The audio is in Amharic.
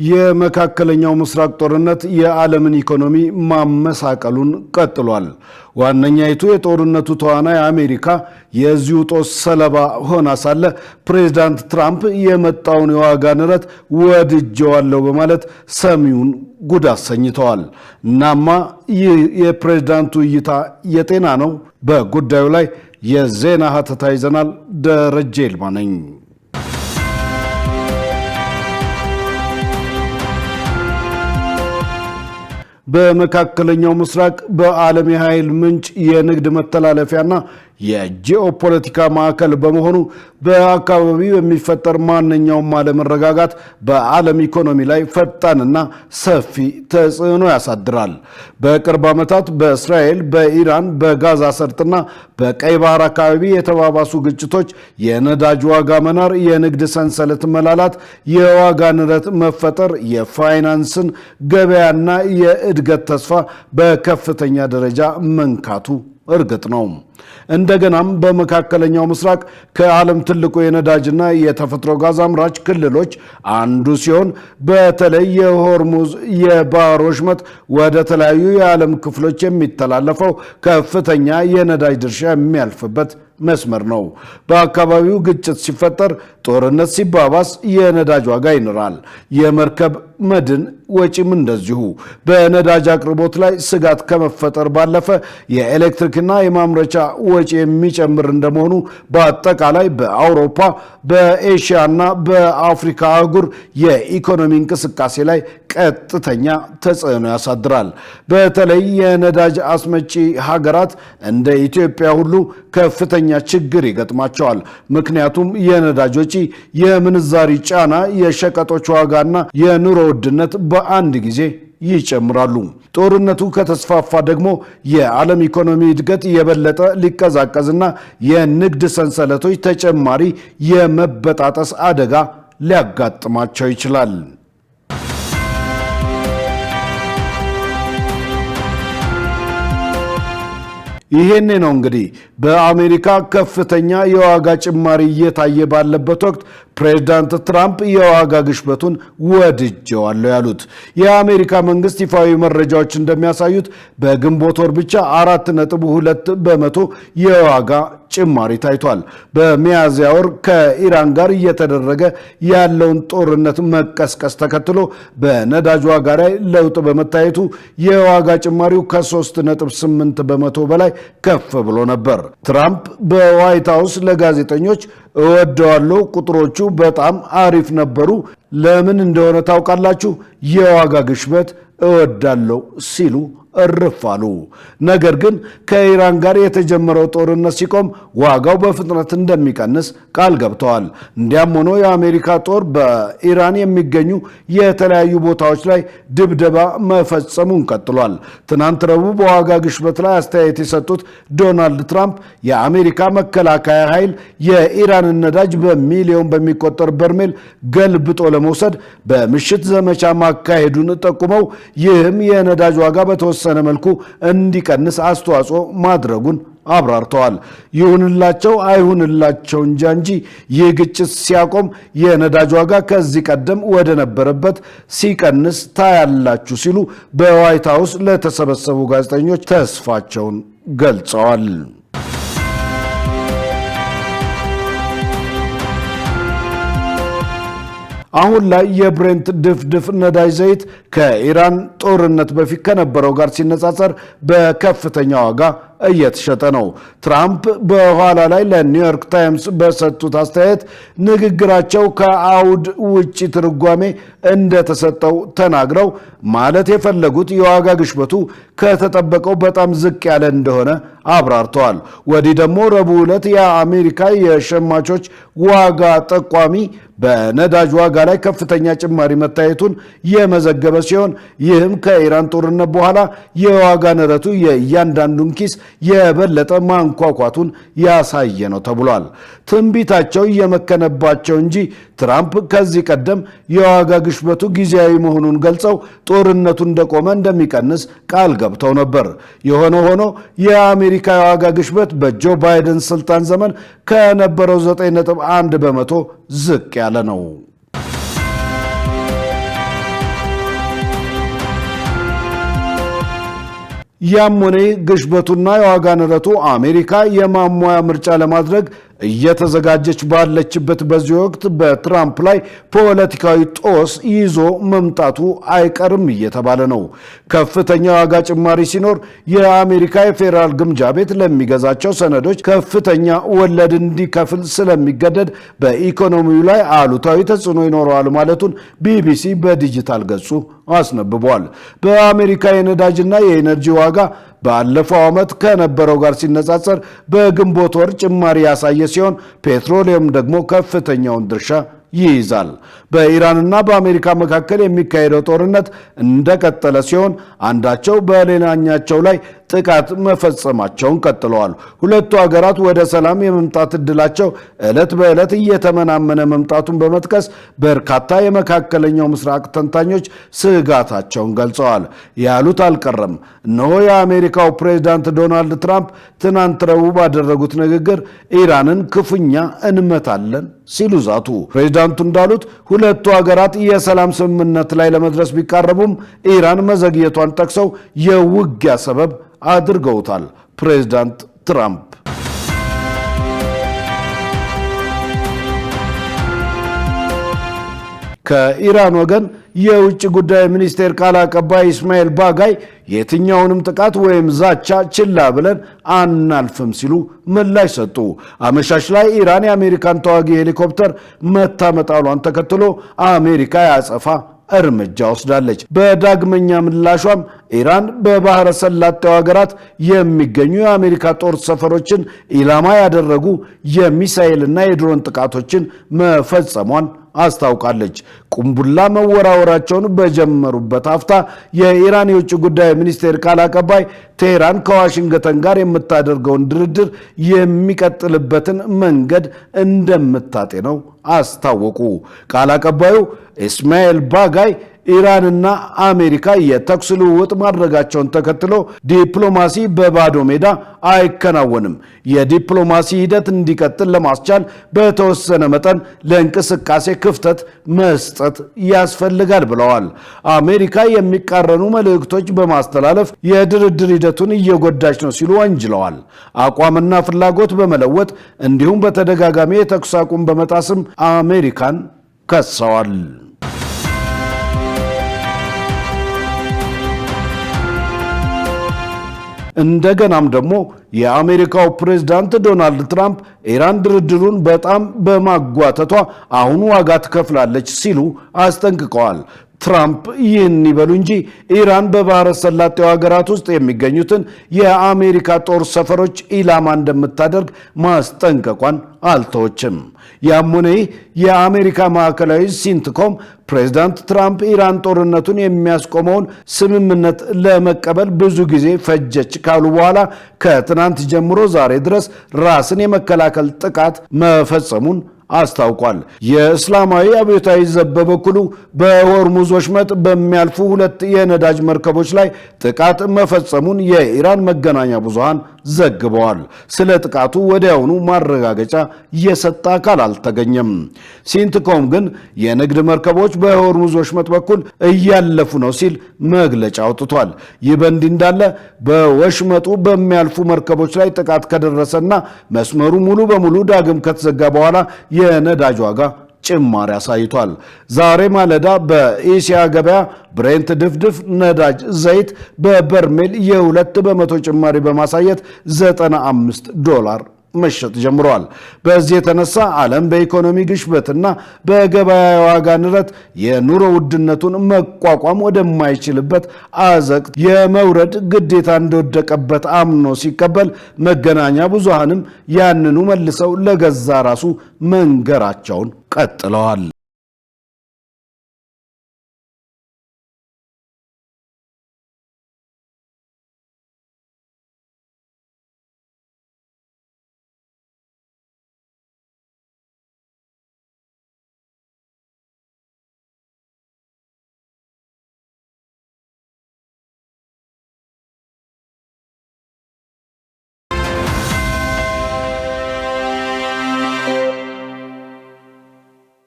የመካከለኛው ምስራቅ ጦርነት የዓለምን ኢኮኖሚ ማመሳቀሉን ቀጥሏል። ዋነኛይቱ የጦርነቱ ተዋናይ አሜሪካ የዚሁ ጦስ ሰለባ ሆና ሳለ ፕሬዝዳንት ትራምፕ የመጣውን የዋጋ ንረት ወድጀዋለሁ በማለት ሰሚውን ጉድ አሰኝተዋል። እናማ ይህ የፕሬዝዳንቱ እይታ የጤና ነው? በጉዳዩ ላይ የዜና ሀተታ ይዘናል። ደረጀ ይልማ ነኝ። በመካከለኛው ምስራቅ በዓለም የኃይል ምንጭ የንግድ መተላለፊያና የጂኦፖለቲካ ማዕከል በመሆኑ በአካባቢው የሚፈጠር ማንኛውም አለመረጋጋት በዓለም ኢኮኖሚ ላይ ፈጣንና ሰፊ ተጽዕኖ ያሳድራል። በቅርብ ዓመታት በእስራኤል፣ በኢራን፣ በጋዛ ሰርጥና በቀይ ባህር አካባቢ የተባባሱ ግጭቶች፣ የነዳጅ ዋጋ መናር፣ የንግድ ሰንሰለት መላላት፣ የዋጋ ንረት መፈጠር የፋይናንስን ገበያና የእድገት ተስፋ በከፍተኛ ደረጃ መንካቱ እርግጥ ነው። እንደገናም በመካከለኛው ምስራቅ ከዓለም ትልቁ የነዳጅና የተፈጥሮ ጋዝ አምራች ክልሎች አንዱ ሲሆን በተለይ የሆርሙዝ የባህር ወሽመጥ ወደ ተለያዩ የዓለም ክፍሎች የሚተላለፈው ከፍተኛ የነዳጅ ድርሻ የሚያልፍበት መስመር ነው። በአካባቢው ግጭት ሲፈጠር፣ ጦርነት ሲባባስ የነዳጅ ዋጋ ይንራል። የመርከብ መድን ወጪም እንደዚሁ። በነዳጅ አቅርቦት ላይ ስጋት ከመፈጠር ባለፈ የኤሌክትሪክና የማምረቻ ወጪ የሚጨምር እንደመሆኑ በአጠቃላይ በአውሮፓ በኤሽያና በአፍሪካ አህጉር የኢኮኖሚ እንቅስቃሴ ላይ ቀጥተኛ ተጽዕኖ ያሳድራል። በተለይ የነዳጅ አስመጪ ሀገራት እንደ ኢትዮጵያ ሁሉ ከፍተኛ ችግር ይገጥማቸዋል። ምክንያቱም የነዳጅ ወጪ፣ የምንዛሪ ጫና፣ የሸቀጦች ዋጋና የኑሮ ውድነት በአንድ ጊዜ ይጨምራሉ። ጦርነቱ ከተስፋፋ ደግሞ የዓለም ኢኮኖሚ እድገት የበለጠ ሊቀዛቀዝና የንግድ ሰንሰለቶች ተጨማሪ የመበጣጠስ አደጋ ሊያጋጥማቸው ይችላል። ይሄኔ ነው እንግዲህ በአሜሪካ ከፍተኛ የዋጋ ጭማሪ እየታየ ባለበት ወቅት ፕሬዝዳንት ትራምፕ የዋጋ ግሽበቱን ወድጀዋለሁ ያሉት። የአሜሪካ መንግስት ይፋዊ መረጃዎች እንደሚያሳዩት በግንቦት ወር ብቻ 4.2 በመቶ የዋጋ ጭማሪ ታይቷል። በሚያዝያ ወር ከኢራን ጋር እየተደረገ ያለውን ጦርነት መቀስቀስ ተከትሎ በነዳጅ ዋጋ ላይ ለውጥ በመታየቱ የዋጋ ጭማሪው ከ3.8 በመቶ በላይ ከፍ ብሎ ነበር። ትራምፕ በዋይት ሃውስ ለጋዜጠኞች እወደዋለሁ፣ ቁጥሮቹ በጣም አሪፍ ነበሩ፣ ለምን እንደሆነ ታውቃላችሁ? የዋጋ ግሽበት እወዳለሁ ሲሉ እርፍ አሉ። ነገር ግን ከኢራን ጋር የተጀመረው ጦርነት ሲቆም ዋጋው በፍጥነት እንደሚቀንስ ቃል ገብተዋል። እንዲያም ሆኖ የአሜሪካ ጦር በኢራን የሚገኙ የተለያዩ ቦታዎች ላይ ድብደባ መፈጸሙን ቀጥሏል። ትናንት ረቡዕ በዋጋ ግሽበት ላይ አስተያየት የሰጡት ዶናልድ ትራምፕ የአሜሪካ መከላከያ ኃይል የኢራንን ነዳጅ በሚሊዮን በሚቆጠር በርሜል ገልብጦ ለመውሰድ በምሽት ዘመቻ ማካሄዱን ጠቁመው ይህም የነዳጅ ዋጋ በተወሰነ መልኩ እንዲቀንስ አስተዋጽኦ ማድረጉን አብራርተዋል። ይሁንላቸው አይሁንላቸው እንጂ ይህ ግጭት ሲያቆም የነዳጅ ዋጋ ከዚህ ቀደም ወደ ነበረበት ሲቀንስ ታያላችሁ ሲሉ በዋይት ሃውስ ለተሰበሰቡ ጋዜጠኞች ተስፋቸውን ገልጸዋል። አሁን ላይ የብሬንት ድፍድፍ ነዳጅ ዘይት ከኢራን ጦርነት በፊት ከነበረው ጋር ሲነጻጸር በከፍተኛ ዋጋ እየተሸጠ ነው። ትራምፕ በኋላ ላይ ለኒውዮርክ ታይምስ በሰጡት አስተያየት ንግግራቸው ከአውድ ውጪ ትርጓሜ እንደተሰጠው ተናግረው ማለት የፈለጉት የዋጋ ግሽበቱ ከተጠበቀው በጣም ዝቅ ያለ እንደሆነ አብራርተዋል። ወዲህ ደግሞ ረቡዕ ዕለት የአሜሪካ የሸማቾች ዋጋ ጠቋሚ በነዳጅ ዋጋ ላይ ከፍተኛ ጭማሪ መታየቱን የመዘገበ ሲሆን ይህም ከኢራን ጦርነት በኋላ የዋጋ ንረቱ የእያንዳንዱን ኪስ የበለጠ ማንኳኳቱን ያሳየ ነው ተብሏል። ትንቢታቸው እየመከነባቸው እንጂ ትራምፕ ከዚህ ቀደም የዋጋ ግሽበቱ ጊዜያዊ መሆኑን ገልጸው ጦርነቱ እንደቆመ እንደሚቀንስ ቃል ገብተው ነበር። የሆነ ሆኖ የአሜሪካ የዋጋ ግሽበት በጆ ባይደን ስልጣን ዘመን ከነበረው 9.1 በመቶ ዝቅ ያለ ነው። ያም ሆነ ግሽበቱና የዋጋ ንረቱ አሜሪካ የማሟያ ምርጫ ለማድረግ እየተዘጋጀች ባለችበት በዚህ ወቅት በትራምፕ ላይ ፖለቲካዊ ጦስ ይዞ መምጣቱ አይቀርም እየተባለ ነው። ከፍተኛ ዋጋ ጭማሪ ሲኖር የአሜሪካ የፌዴራል ግምጃ ቤት ለሚገዛቸው ሰነዶች ከፍተኛ ወለድ እንዲከፍል ስለሚገደድ በኢኮኖሚው ላይ አሉታዊ ተጽዕኖ ይኖረዋል ማለቱን ቢቢሲ በዲጂታል ገጹ አስነብቧል። በአሜሪካ የነዳጅና የኤነርጂ ዋጋ ባለፈው ዓመት ከነበረው ጋር ሲነጻጸር በግንቦት ወር ጭማሪ ያሳየ ሲሆን ፔትሮሊየም ደግሞ ከፍተኛውን ድርሻ ይይዛል። በኢራንና በአሜሪካ መካከል የሚካሄደው ጦርነት እንደቀጠለ ሲሆን አንዳቸው በሌላኛቸው ላይ ጥቃት መፈጸማቸውን ቀጥለዋል። ሁለቱ ሀገራት ወደ ሰላም የመምጣት እድላቸው ዕለት በዕለት እየተመናመነ መምጣቱን በመጥቀስ በርካታ የመካከለኛው ምስራቅ ተንታኞች ስጋታቸውን ገልጸዋል። ያሉት አልቀረም። እነሆ የአሜሪካው ፕሬዝዳንት ዶናልድ ትራምፕ ትናንት ረቡዕ ባደረጉት ንግግር ኢራንን ክፉኛ እንመታለን ሲሉ ዛቱ። ፕሬዝዳንቱ እንዳሉት ሁለቱ ሀገራት የሰላም ስምምነት ላይ ለመድረስ ቢቃረቡም ኢራን መዘግየቷን ጠቅሰው የውጊያ ሰበብ አድርገውታል። ፕሬዝዳንት ትራምፕ ከኢራን ወገን የውጭ ጉዳይ ሚኒስቴር ቃል አቀባይ ኢስማኤል ባጋይ የትኛውንም ጥቃት ወይም ዛቻ ችላ ብለን አናልፍም ሲሉ ምላሽ ሰጡ። አመሻሽ ላይ ኢራን የአሜሪካን ተዋጊ ሄሊኮፕተር መታ መጣሏን ተከትሎ አሜሪካ ያጸፋ እርምጃ ወስዳለች። በዳግመኛ ምላሿም ኢራን በባህረ ሰላጤው ሀገራት የሚገኙ የአሜሪካ ጦር ሰፈሮችን ኢላማ ያደረጉ የሚሳኤልና የድሮን ጥቃቶችን መፈጸሟን አስታውቃለች። ቁምቡላ መወራወራቸውን በጀመሩበት አፍታ የኢራን የውጭ ጉዳይ ሚኒስቴር ቃል አቀባይ ቴህራን ከዋሽንግተን ጋር የምታደርገውን ድርድር የሚቀጥልበትን መንገድ እንደምታጤነው አስታወቁ። ቃል አቀባዩ ኢስማኤል ባጋይ ኢራንና አሜሪካ የተኩስ ልውውጥ ማድረጋቸውን ተከትሎ ዲፕሎማሲ በባዶ ሜዳ አይከናወንም፣ የዲፕሎማሲ ሂደት እንዲቀጥል ለማስቻል በተወሰነ መጠን ለእንቅስቃሴ ክፍተት መስጠት ያስፈልጋል ብለዋል። አሜሪካ የሚቃረኑ መልእክቶች በማስተላለፍ የድርድር ሂደቱን እየጎዳች ነው ሲሉ ወንጅለዋል። አቋምና ፍላጎት በመለወጥ እንዲሁም በተደጋጋሚ የተኩስ አቁም በመጣስም አሜሪካን ከሰዋል። እንደገናም ደግሞ የአሜሪካው ፕሬዝዳንት ዶናልድ ትራምፕ ኢራን ድርድሩን በጣም በማጓተቷ አሁን ዋጋ ትከፍላለች ሲሉ አስጠንቅቀዋል። ትራምፕ ይህን ይበሉ እንጂ ኢራን በባህረ ሰላጤው ሀገራት ውስጥ የሚገኙትን የአሜሪካ ጦር ሰፈሮች ኢላማ እንደምታደርግ ማስጠንቀቋን አልተወችም። ያም ሆነ ይህ የአሜሪካ ማዕከላዊ ሲንትኮም ፕሬዝዳንት ትራምፕ ኢራን ጦርነቱን የሚያስቆመውን ስምምነት ለመቀበል ብዙ ጊዜ ፈጀች ካሉ በኋላ ከትናንት ጀምሮ ዛሬ ድረስ ራስን የመከላከል ጥቃት መፈጸሙን አስታውቋል። የእስላማዊ አብዮታዊ ዘብ በበኩሉ በሆርሙዝ ወሽመጥ በሚያልፉ ሁለት የነዳጅ መርከቦች ላይ ጥቃት መፈጸሙን የኢራን መገናኛ ብዙሃን ዘግበዋል። ስለ ጥቃቱ ወዲያውኑ ማረጋገጫ የሰጠ አካል አልተገኘም። ሲንትኮም ግን የንግድ መርከቦች በሆርሙዝ ወሽመጥ በኩል እያለፉ ነው ሲል መግለጫ አውጥቷል። ይህ በእንዲህ እንዳለ በወሽመጡ በሚያልፉ መርከቦች ላይ ጥቃት ከደረሰና መስመሩ ሙሉ በሙሉ ዳግም ከተዘጋ በኋላ የነዳጅ ዋጋ ጭማሪ አሳይቷል። ዛሬ ማለዳ በኤሲያ ገበያ ብሬንት ድፍድፍ ነዳጅ ዘይት በበርሜል የ2% ጭማሪ በማሳየት $95 መሸጥ ጀምሯል። በዚህ የተነሳ ዓለም በኢኮኖሚ ግሽበትና በገበያ ዋጋ ንረት የኑሮ ውድነቱን መቋቋም ወደማይችልበት አዘቅት የመውረድ ግዴታ እንደወደቀበት አምኖ ሲቀበል መገናኛ ብዙሃንም ያንኑ መልሰው ለገዛ ራሱ መንገራቸውን ቀጥለዋል።